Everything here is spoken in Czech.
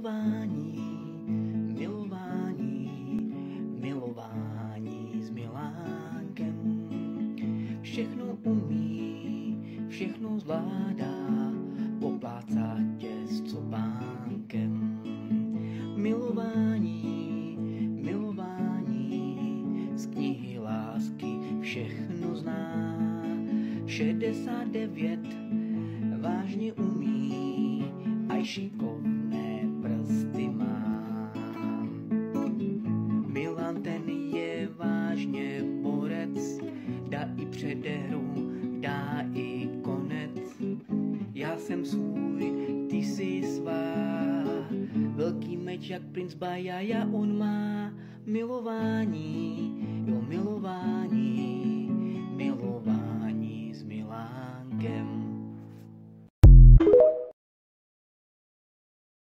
Milování, milování, milování s Milánkem. Všechno umí, všechno zvládá, poplácá tě s copánkem. Milování, milování, z knihy lásky všechno zná. 69 vážně umí, aj šikovné prsty má. Milan ten je vážně borec, dá i předehru, dá i konec. Já jsem svůj, ty jsi svá, velký meč jak princ Bajaja on má. Milování, jo milování, milování s Milánkem.